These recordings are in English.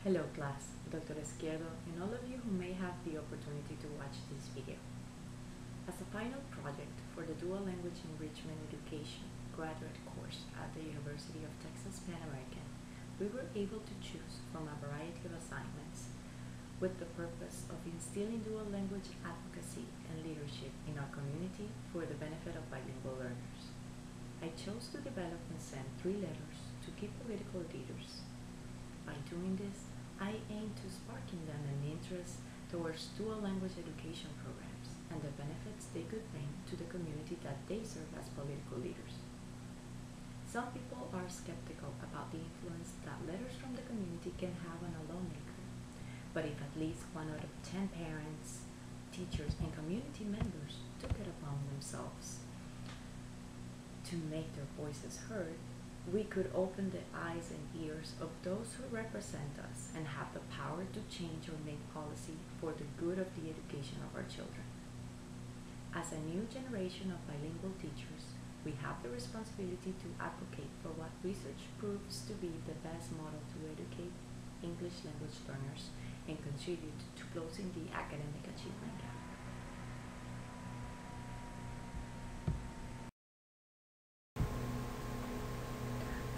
Hello class, Dr. Izquierdo and all of you who may have the opportunity to watch this video. As a final project for the Dual Language Enrichment Education graduate course at the University of Texas Pan American, we were able to choose from a variety of assignments with the purpose of instilling dual language advocacy and leadership in our community for the benefit of bilingual learners. I chose to develop and send 3 letters to key political leaders. By doing this, I aim to spark in them an interest towards dual language education programs and the benefits they could bring to the community that they serve as political leaders. Some people are skeptical about the influence that letters from the community can have on a lawmaker, but if at least 1 out of 10 parents, teachers, and community members took it upon themselves to make their voices heard, we could open the eyes and ears of those who represent us and have the power to change or make policy for the good of the education of our children. As a new generation of bilingual teachers, we have the responsibility to advocate for what research proves to be the best model to educate English language learners and contribute to closing the academic achievement gap.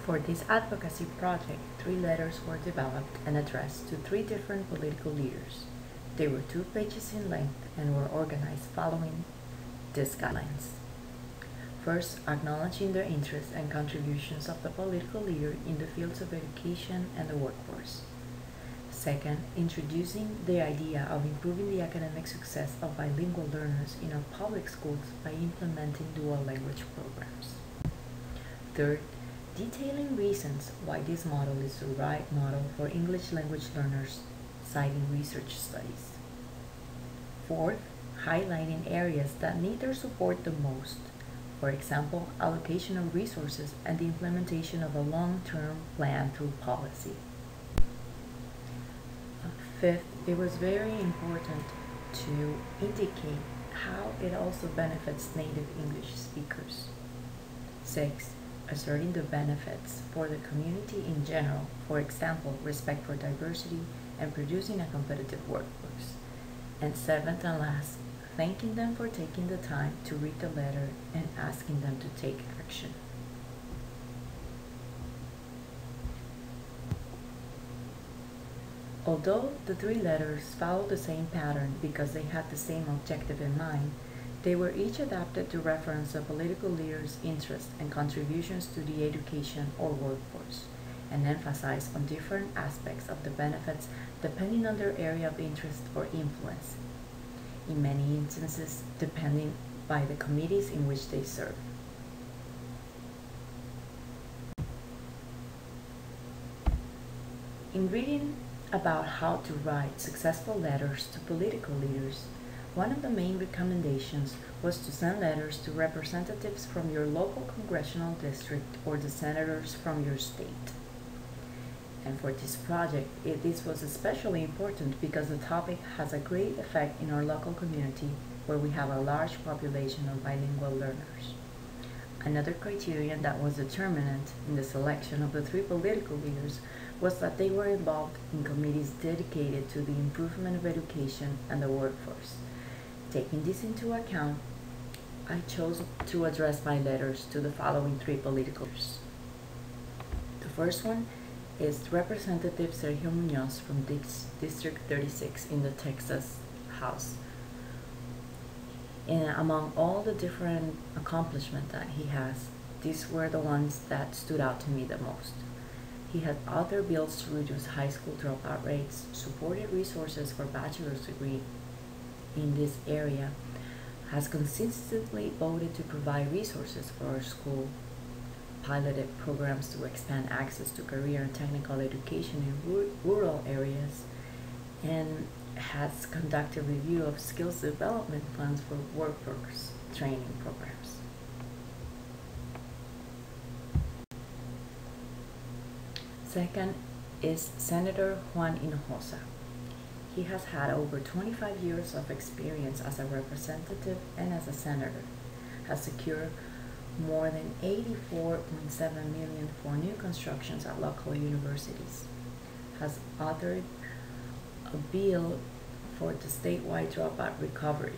For this advocacy project, 3 letters were developed and addressed to 3 different political leaders. They were 2 pages in length and were organized following these guidelines. First, acknowledging the interests and contributions of the political leader in the fields of education and the workforce. Second, introducing the idea of improving the academic success of bilingual learners in our public schools by implementing dual language programs. Third, detailing reasons why this model is the right model for English language learners, citing research studies. Fourth, highlighting areas that need their support the most, for example, allocation of resources and the implementation of a long-term plan through policy. Fifth, it was very important to indicate how it also benefits native English speakers. Sixth, asserting the benefits for the community in general, for example, respect for diversity and producing a competitive workforce. And seventh and last, thanking them for taking the time to read the letter and asking them to take action. Although the 3 letters followed the same pattern because they had the same objective in mind, they were each adapted to reference a political leader's interests and contributions to the education or workforce, and emphasize on different aspects of the benefits depending on their area of interest or influence, in many instances depending by the committees in which they serve. In reading about how to write successful letters to political leaders, one of the main recommendations was to send letters to representatives from your local congressional district or the senators from your state. And for this project, this was especially important because the topic has a great effect in our local community where we have a large population of bilingual learners. Another criterion that was determinant in the selection of the 3 political leaders was that they were involved in committees dedicated to the improvement of education and the workforce. Taking this into account, I chose to address my letters to the following 3 political leaders. The first one is Representative Sergio Munoz from District 36 in the Texas House. And among all the different accomplishments that he has, these were the ones that stood out to me the most. He had authored bills to reduce high school dropout rates, supported resources for bachelor's degree in this area, has consistently voted to provide resources for our school, piloted programs to expand access to career and technical education in rural areas, and has conducted review of skills development plans for workforce training programs. Second is Senator Juan Hinojosa. He has had over 25 years of experience as a representative and as a senator, has secured more than $84.7 million for new constructions at local universities, has authored a bill for the statewide dropout recovery,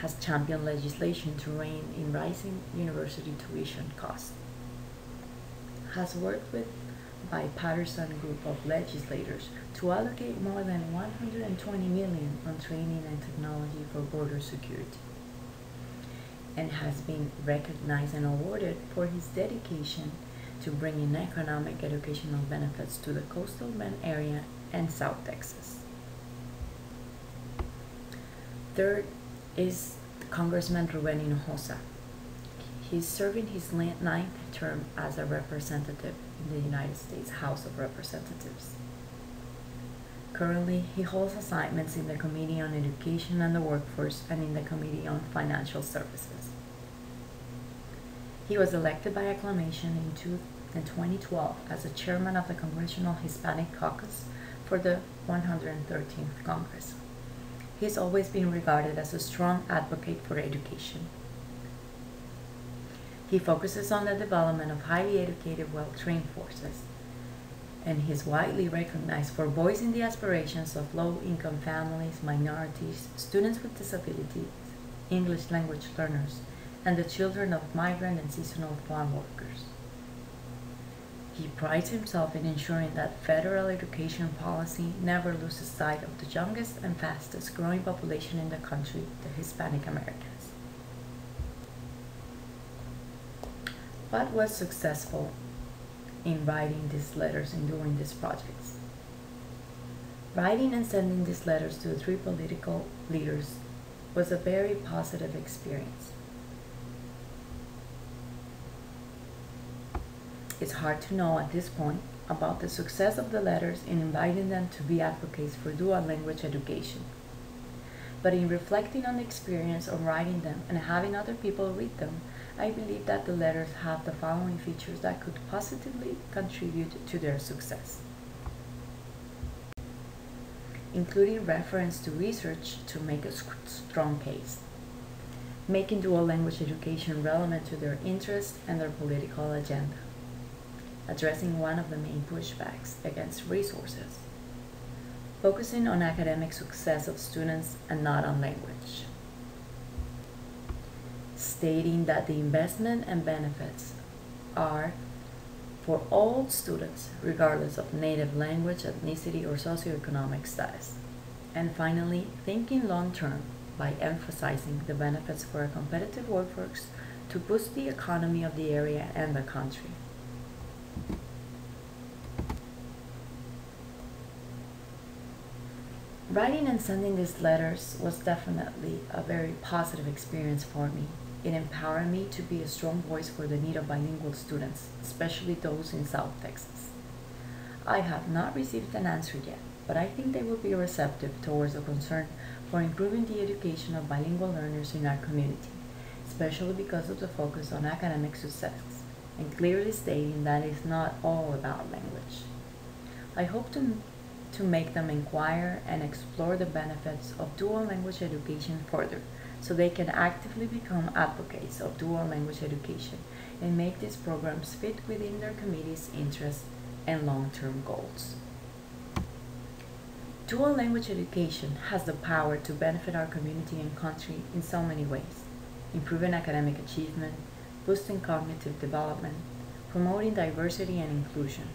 has championed legislation to rein in rising university tuition costs, has worked with bipartisan group of legislators to allocate more than 120 million on training and technology for border security, and has been recognized and awarded for his dedication to bringing economic educational benefits to the coastal Bend area and South Texas. Third is Congressman Ruben Hinojosa. He's serving his ninth term as a representative in the United States House of Representatives. Currently, he holds assignments in the Committee on Education and the Workforce and in the Committee on Financial Services. He was elected by acclamation in 2012 as the chairman of the Congressional Hispanic Caucus for the 113th Congress. He's always been regarded as a strong advocate for education. He focuses on the development of highly educated, well-trained forces, and he is widely recognized for voicing the aspirations of low-income families, minorities, students with disabilities, English language learners, and the children of migrant and seasonal farm workers. He prides himself in ensuring that federal education policy never loses sight of the youngest and fastest growing population in the country, the Hispanic Americans. What was successful in writing these letters and doing these projects? Writing and sending these letters to the three political leaders was a very positive experience. It's hard to know at this point about the success of the letters in inviting them to be advocates for dual language education. But in reflecting on the experience of writing them and having other people read them, I believe that the letters have the following features that could positively contribute to their success, including reference to research to make a strong case, making dual language education relevant to their interests and their political agenda, addressing one of the main pushbacks against resources, focusing on academic success of students and not on language, stating that the investment and benefits are for all students, regardless of native language, ethnicity, or socioeconomic status. And finally, thinking long-term by emphasizing the benefits for a competitive workforce to boost the economy of the area and the country. Writing and sending these letters was definitely a very positive experience for me. It empowered me to be a strong voice for the need of bilingual students, especially those in South Texas. I have not received an answer yet, but I think they will be receptive towards the concern for improving the education of bilingual learners in our community, especially because of the focus on academic success, and clearly stating that it's not all about language. I hope to make them inquire and explore the benefits of dual language education further, so they can actively become advocates of dual language education and make these programs fit within their committee's interests and long-term goals. Dual language education has the power to benefit our community and country in so many ways, improving academic achievement, boosting cognitive development, promoting diversity and inclusion,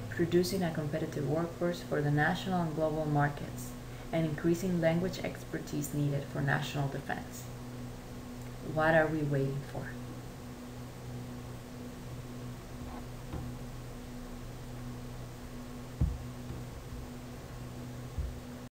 producing a competitive workforce for the national and global markets, and increasing language expertise needed for national defense. What are we waiting for?